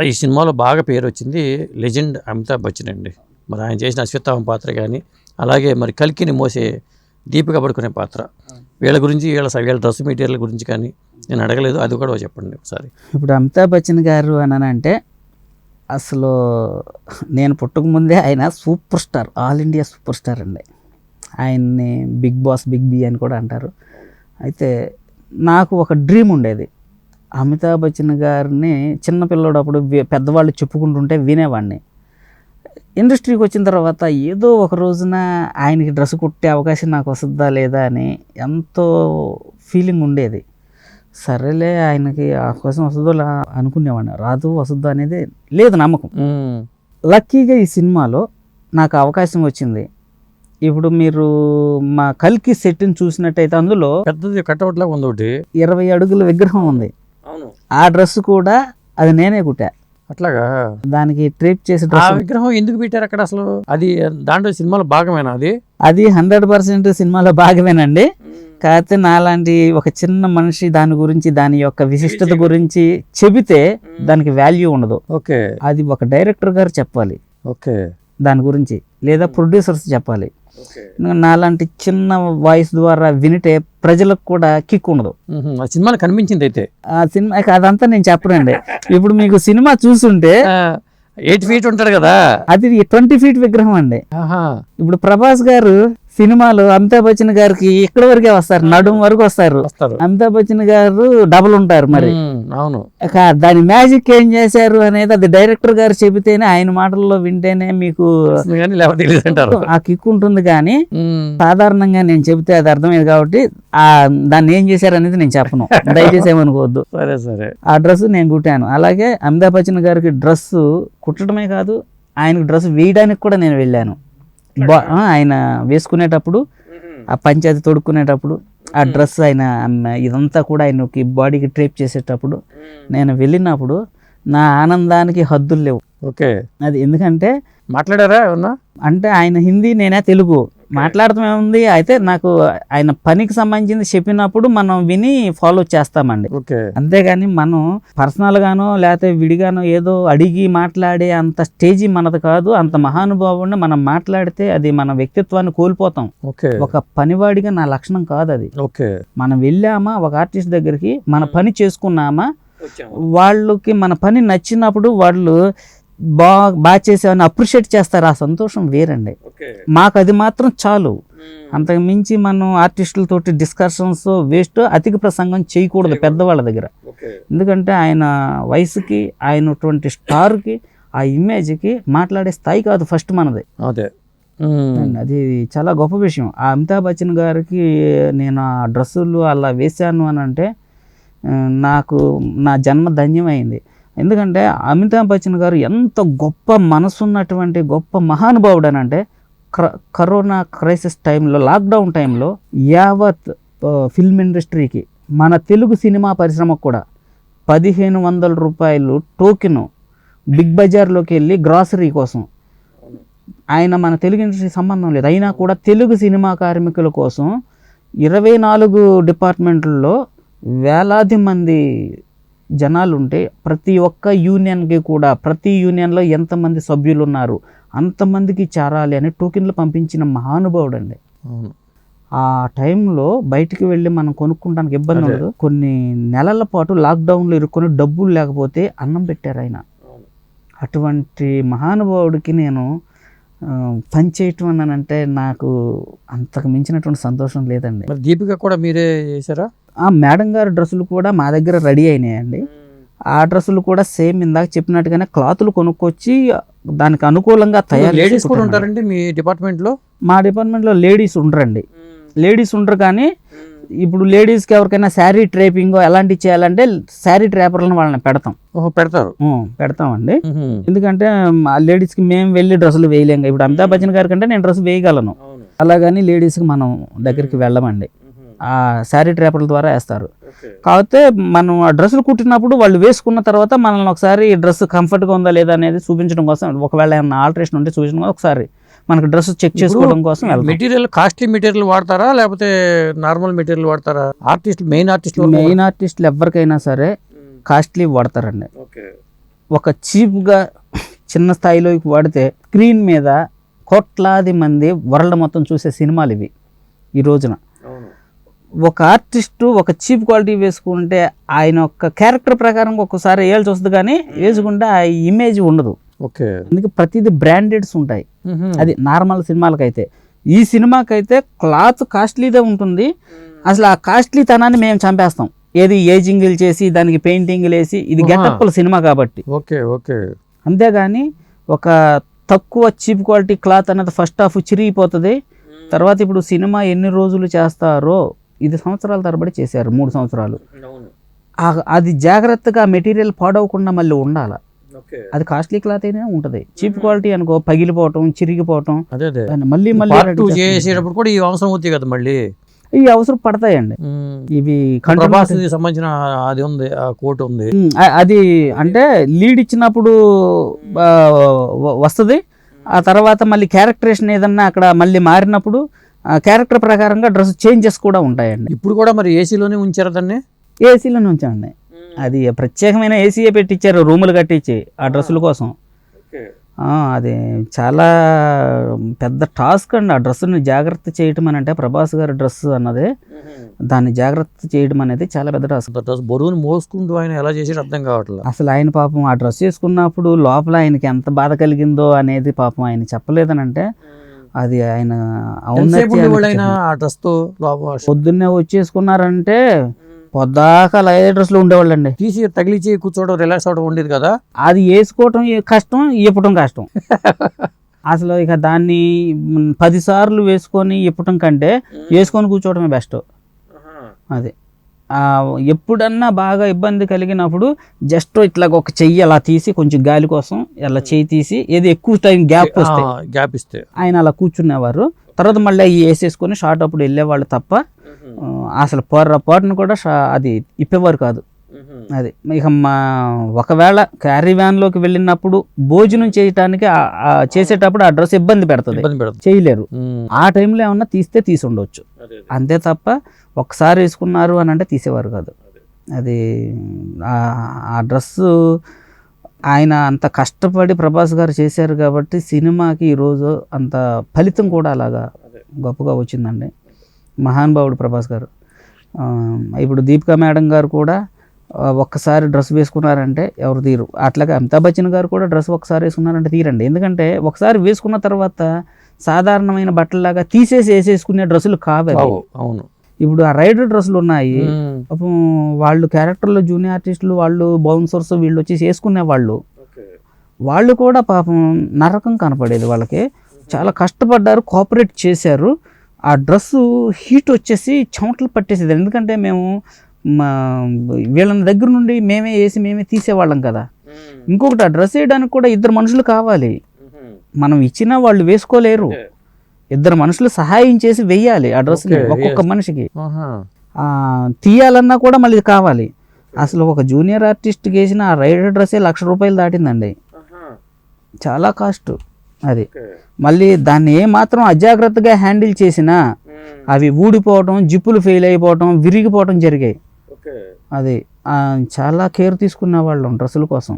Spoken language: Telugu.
ఈ సినిమాలో బాగా పేరు వచ్చింది లెజెండ్ అమితాబ్ బచ్చన్ అండి. మరి ఆయన చేసిన అశ్వత్థామ పాత్ర కానీ, అలాగే మరి కల్కిని మోసే దీపిక పడుకునే పాత్ర, వీళ్ళ గురించి వీళ్ళ డ్రెస్ మెటీరియల్ గురించి కానీ నేను అడగలేదు, అది కూడా చెప్పండి ఒకసారి. ఇప్పుడు అమితాబ్ బచ్చన్ గారు అంటే అసలు నేను పుట్టకముందే ఆయన super star, all India super star అండి. ఆయన్ని బిగ్ బాస్, బిగ్ బి అని కూడా అంటారు. అయితే నాకు ఒక డ్రీమ్ ఉండేది, అమితాబ్ బచ్చన్ గారిని చిన్నపిల్లడు అప్పుడు పెద్దవాళ్ళు చెప్పుకుంటుంటే వినేవాడిని. ఇండస్ట్రీకి వచ్చిన తర్వాత ఏదో ఒక రోజున ఆయనకి డ్రెస్ కుట్టే అవకాశం నాకు వస్తుందా లేదా అని ఎంతో ఫీలింగ్ ఉండేది. సరేలే ఆయనకి అవకాశం వస్తుందో అనుకునేవాడిని, రాదు వస్తుందో అనేది లేదు నమ్మకం. లక్కీగా ఈ సినిమాలో నాకు అవకాశం వచ్చింది. ఇప్పుడు మీరు మా కల్కి సెట్ని చూసినట్టయితే అందులో పెద్దది కట్అవుట్ లాగా ఉంది, ఒకటి 20 అడుగుల విగ్రహం ఉంది. ఆ డ్రెస్ కూడా అది నేనే కుట్టా. అట్లాగా దానికి ట్రేప్ చేసి ఆ విగ్రహం ఎందుకు పెట్టారు అక్కడ అసలు? అది దాంట్లో సినిమాలో భాగమేనా? అది 100% సినిమాలో భాగమేనండి. కాకపోతే నాలాంటి ఒక చిన్న మనిషి దాని గురించి, దాని యొక్క విశిష్టత గురించి చెబితే దానికి వాల్యూ ఉండదు. ఓకే, అది ఒక డైరెక్టర్ గారు చెప్పాలి ఓకే దాని గురించి, లేదా ప్రొడ్యూసర్స్ చెప్పాలి. నాలాంటి చిన్న వాయిస్ ద్వారా వినిటే ప్రజలకు కూడా కిక్ ఉండదు. ఆ సినిమాలో కనిపించింది అయితే ఆ సినిమా అదంతా నేను చెప్పనండి. ఇప్పుడు మీకు సినిమా చూస్తుంటే 8 feet ఉంటాడు కదా, అది 20 feet విగ్రహం అండి. ఇప్పుడు ప్రభాస్ గారు సినిమాలో అమితాబ్ బచ్చన్ గారికి ఇక్కడ వరకే వస్తారు, నడుం వరకు వస్తారు. అమితాబ్ బచ్చన్ గారు డబుల్ ఉంటారు. మరి అవును, దాని మ్యాజిక్ ఏం చేశారు అనేది అది డైరెక్టర్ గారు చెబితేనే, ఆయన మాటల్లో వింటేనే మీకు ఆ కిక్ ఉంటుంది. కానీ సాధారణంగా నేను చెబితే అది అర్థమైంది కాబట్టి దాన్ని ఏం చేశారు అనేది నేను చెప్పను, దయచేసి ఏమనుకోవద్దు. సరే సరే, ఆ డ్రెస్ నేను కుట్టాను. అలాగే అమితాబ్ బచ్చన్ గారికి డ్రెస్ కుట్టడమే కాదు, ఆయనకు డ్రెస్ వేయడానికి కూడా నేను వెళ్ళాను. ఆయన వేసుకునేటప్పుడు, ఆ పంచాయతీ తొడుక్కునేటప్పుడు, ఆ డ్రెస్ ఆయన ఇదంతా కూడా ఆయనకి బాడీకి ట్రేప్ చేసేటప్పుడు నేను వెళ్ళినప్పుడు నా ఆనందానికి హద్దులు లేవు. ఓకే, అది ఎందుకంటే మాట్లాడారా ఏమన్నా? అంటే ఆయన హిందీ, నేనే తెలుగు, మాట్లాడటం ఏముంది. అయితే నాకు ఆయన పనికి సంబంధించింది చెప్పినప్పుడు మనం విని ఫాలో చేస్తామండి. అంతేగాని మనం పర్సనల్ గానో లేకపోతే విడిగానో ఏదో అడిగి మాట్లాడే అంత స్టేజీ మనది కాదు. అంత మహానుభావుడిని మనం మాట్లాడితే అది మన వ్యక్తిత్వాన్ని కోల్పోతాం. ఒక పనివాడిగా నా లక్షణం కాదు అది. మనం వెళ్ళామా ఒక ఆర్టిస్ట్ దగ్గరికి, మన పని చేసుకున్నామా, వాళ్ళకి మన పని నచ్చినప్పుడు వాళ్ళు బాగా చేసామని అప్రిషియేట్ చేస్తారు. ఆ సంతోషం వేరండి. మాకు అది మాత్రం చాలు. అంతకు మించి మనం ఆర్టిస్టులతోటి డిస్కషన్స్ వేస్ట్, అధిక ప్రసంగం చేయకూడదు పెద్దవాళ్ళ దగ్గర. ఎందుకంటే ఆయన వయసుకి, ఆయనటువంటి స్టార్కి, ఆ ఇమేజ్కి మాట్లాడే స్థాయి కాదు ఫస్ట్ మనది. అది చాలా గొప్ప విషయం. ఆ అమితాబ్ బచ్చన్ గారికి నేను ఆ డ్రెస్సులు అలా వేశాను అని అంటే నాకు నా జన్మ ధన్యమైంది. ఎందుకంటే అమితాబ్ బచ్చన్ గారు ఎంత గొప్ప మనసున్నటువంటి గొప్ప మహానుభావుడు అని అంటే, కరోనా క్రైసిస్ టైంలో, లాక్డౌన్ టైంలో యావత్ ఫిల్మ్ ఇండస్ట్రీకి, మన తెలుగు సినిమా పరిశ్రమకు కూడా 1500 రూపాయలు టోకెను బిగ్ బజార్లోకి వెళ్ళి గ్రాసరీ కోసం, ఆయన మన తెలుగు ఇండస్ట్రీ సంబంధం లేదు, అయినా కూడా తెలుగు సినిమా కార్మికుల కోసం 24 డిపార్ట్మెంట్లలో వేలాది మంది జనాలు ఉంటే, ప్రతి ఒక్క యూనియన్కి కూడా, ప్రతి యూనియన్లో ఎంతమంది సభ్యులు ఉన్నారు అంతమందికి చేరాలి అని టోకెన్లు పంపించిన మహానుభావుడు అండి. ఆ టైంలో బయటికి వెళ్ళి మనం కొనుక్కుంటానికి ఇబ్బంది ఉండదు. కొన్ని నెలల పాటు లాక్డౌన్లో ఇరుక్కొని డబ్బులు లేకపోతే అన్నం పెట్టారు ఆయన. అటువంటి మహానుభావుడికి నేను పని చేయటం అని అంటే నాకు అంతకు మించినటువంటి సంతోషం లేదండి. దీపిక కూడా మీరే చేశారా? మేడం గారి డ్రెస్సులు కూడా మా దగ్గర రెడీ అయినాయండి. ఆ డ్రెస్సులు కూడా సేమ్ ఇందాక చెప్పినట్టుగానే క్లాతులు కొనుక్కొచ్చి దానికి అనుకూలంగా తయారు. లేడీస్ కూడా ఉంటారండి మీ డిపార్ట్మెంట్లో? మా డిపార్ట్మెంట్లో లేడీస్ ఉండరండి. లేడీస్ ఉండరు. కానీ ఇప్పుడు లేడీస్కి ఎవరికైనా శారీ ట్రేపింగ్ ఎలాంటివి చేయాలంటే శారీ ట్రేపర్లను వాళ్ళని పెడతామండి. ఎందుకంటే ఆ లేడీస్కి మేము వెళ్ళి డ్రెస్సులు వేయలేం. ఇప్పుడు అమితాబ్ బచ్చన్ గారి కంటే నేను డ్రెస్ వేయగలను, అలాగని లేడీస్కి మనం దగ్గరికి వెళ్ళమండి. ఆ శారీ ట్రేపర్ల ద్వారా వేస్తారు. కాకపోతే మనం ఆ డ్రెస్సులు కుట్టినప్పుడు వాళ్ళు వేసుకున్న తర్వాత మనల్ని ఒకసారి డ్రెస్ కంఫర్ట్గా ఉందా లేదా అనేది చూపించడం కోసం, ఒకవేళ ఏమైనా ఆల్టరేషన్ ఉంటే చూపించడం కోసం ఒకసారి మనకు డ్రెస్ చెక్ చేసుకోవడం కోసం. మెటీరియల్ కాస్ట్లీ మెటీరియల్ వాడతారా లేకపోతే నార్మల్ మెటీరియల్ వాడతారా? మెయిన్ ఆర్టిస్టులు ఎవరికైనా సరే కాస్ట్లీ వాడతారండి. ఒక చీప్గా చిన్న స్థాయిలోకి వాడితే స్క్రీన్ మీద కోట్లాది మంది వరల్డ్ మొత్తం చూసే సినిమాలు ఇవి ఈ రోజున. ఒక ఆర్టిస్టు ఒక చీప్ క్వాలిటీ వేసుకుంటే ఆయన యొక్క క్యారెక్టర్ ప్రకారం ఒక్కసారి వేయాల్సి వస్తుంది, కానీ వేసుకుంటే ఆ ఇమేజ్ ఉండదు. ఓకే, అందుకే ప్రతిదీ బ్రాండెడ్స్ ఉంటాయి. అది నార్మల్ సినిమాలకైతే. ఈ సినిమాకైతే క్లాత్ కాస్ట్లీదే ఉంటుంది. అసలు ఆ కాస్ట్లీ తనాన్ని మేము చంపేస్తాం. ఏది ఏజింగ్లు చేసి దానికి పెయింటింగ్లు వేసి, ఇది గెటప్ల సినిమా కాబట్టి. Okay okay. అంతేగాని ఒక తక్కువ చీప్ క్వాలిటీ క్లాత్ అనేది ఫస్ట్ హాఫ్ చిరిగిపోతుంది. తర్వాత ఇప్పుడు సినిమా ఎన్ని రోజులు చేస్తారో, ఇది సంవత్సరాల తరబడి చేశారు, 3 సంవత్సరాలు. అది జాగ్రత్తగా మెటీరియల్ పాడవకుండా మళ్ళీ ఉండాలి. అది కాస్ట్లీ క్లాత్ అయినా ఉంటుంది. చీప్ క్వాలిటీ అనుకో పగిలిపోవటం, చిరిగిపోవటం, మళ్ళీ మళ్ళీ చేసేటప్పుడు కూడా ఈ అవసరం అవుతాయి కదా, మళ్ళీ ఈ అవసరం పడతాయండి. ఇవి సంబంధించిన అది ఉంది, ఆ కోట్ ఉంది. అది అంటే లీడ్ ఇచ్చినప్పుడు వస్తుంది. ఆ తర్వాత మళ్ళీ క్యారెక్టరేషన్ ఏదన్నా అక్కడ మళ్ళీ మారినప్పుడు క్యారెక్టర్ ప్రకారంగా డ్రెస్ చేంజెస్ కూడా ఉంటాయండి. ఇప్పుడు కూడా మరి ఏసీలోనే ఉంచారు దాన్ని? ఏసీలోనే ఉంచండి. అది ప్రత్యేకమైన ఏసీయే పెట్టించారు, రూములు కట్టించి ఆ డ్రెస్సుల కోసం. అది చాలా పెద్ద టాస్క్ అండి. ఆ డ్రెస్సుని జాగ్రత్త చేయటం అని అంటే, ప్రభాస్ గారి డ్రెస్ అన్నది, దాన్ని జాగ్రత్త చేయడం అనేది చాలా పెద్ద టాస్క్. డ్రెస్ బరువుని మోసుకుంటూ ఆయన ఎలా చేసేది అర్థం కావట్లేదు. అసలు ఆయన పాపం ఆ డ్రెస్ వేసుకున్నప్పుడు లోపల ఆయనకి ఎంత బాధ కలిగిందో అనేది పాపం ఆయన చెప్పలేదని అంటే, అది ఆయన పొద్దున్నే వచ్చేసుకున్నారంటే పొద్దాక అదే డ్రెస్లో ఉండేవాళ్ళండి. తీసి తగిలిచి కూర్చోవడం, రిలాక్స్ అవడం ఉండేది కదా. అది వేసుకోవటం కష్టం, ఇప్పటం కష్టం. అసలు ఇక దాన్ని 10 సార్లు వేసుకొని ఇప్పటం కంటే వేసుకొని కూర్చోవడమే బెస్ట్. అది ఎప్పుడన్నా బాగా ఇబ్బంది కలిగినప్పుడు జస్ట్ ఇట్లా ఒక చెయ్యి అలా తీసి కొంచెం గాలి కోసం అలా చెయ్యి తీసి, ఏది ఎక్కువ టైం గ్యాప్ ఇస్తే ఆయన అలా కూర్చునేవారు. తర్వాత మళ్ళీ వేసేసుకొని షార్ట్ అప్పుడు వెళ్ళేవాళ్ళు తప్ప అసలు పొరపాటును కూడా అది ఇప్పేవారు కాదు. అది ఇక ఒకవేళ క్యారీ వ్యాన్లోకి వెళ్ళినప్పుడు భోజనం చేయటానికి చేసేటప్పుడు ఆ డ్రెస్ ఇబ్బంది పెడుతుంది, చేయలేరు. ఆ టైంలో ఏమన్నా తీసి ఉండొచ్చు, అంతే తప్ప ఒకసారి వేసుకున్నారు అని అంటే తీసేవారు కాదు. అది ఆ డ్రెస్సు ఆయన అంత కష్టపడి ప్రభాస్ గారు చేశారు కాబట్టి సినిమాకి ఈరోజు అంత ఫలితం కూడా అలాగా గొప్పగా వచ్చిందండి. మహానుభావుడు ప్రభాస్ గారు. ఇప్పుడు దీపికా మేడం గారు కూడా ఒక్కసారి డ్రెస్ వేసుకున్నారంటే ఎవరు తీరు. అట్లాగే అమితాబ్ బచ్చన్ గారు కూడా డ్రెస్ ఒకసారి వేసుకున్నారంటే తీరండి. ఎందుకంటే ఒకసారి వేసుకున్న తర్వాత సాధారణమైన బట్టల్లాగా తీసేసి వేసేసుకునే డ్రెస్సులు కావాలి. అవును, ఇప్పుడు ఆ రైడర్ డ్రెస్సులు ఉన్నాయి. వాళ్ళు క్యారెక్టర్లో జూనియర్ ఆర్టిస్టులు, వాళ్ళు బౌన్సర్స్, వీళ్ళు వచ్చేసి వేసుకునే వాళ్ళు కూడా పాపం నరకం కనపడేది వాళ్ళకి. చాలా కష్టపడ్డారు, కోఆపరేట్ చేశారు. ఆ డ్రెస్సు హీట్ వచ్చేసి చెమటలు పట్టేసేది. ఎందుకంటే మేము వీళ్ళని దగ్గర నుండి మేమే వేసి మేమే తీసేవాళ్ళం కదా. ఇంకొకటి ఆ డ్రెస్ వేయడానికి కూడా 2 మనుషులు కావాలి. మనం ఇచ్చినా వాళ్ళు వేసుకోలేరు. 2 మనుషులు సహాయం చేసి వెయ్యాలి ఆ డ్రెస్ని ఒక్కొక్క మనిషికి. తీయాలన్నా కూడా మళ్ళీ కావాలి. అసలు ఒక జూనియర్ ఆర్టిస్ట్కి వేసిన ఆ రైడర్ డ్రెస్సే ₹1,00,000 దాటిందండి. చాలా కాస్ట్ అది. మళ్ళీ దాన్ని ఏమాత్రం అజాగ్రత్తగా హ్యాండిల్ చేసినా అవి ఊడిపోవటం, జిప్పులు ఫెయిల్ అయిపోవటం, విరిగిపోవటం జరిగాయి. అది చాలా కేర్ తీసుకునే వాళ్ళం డ్రెస్సుల కోసం.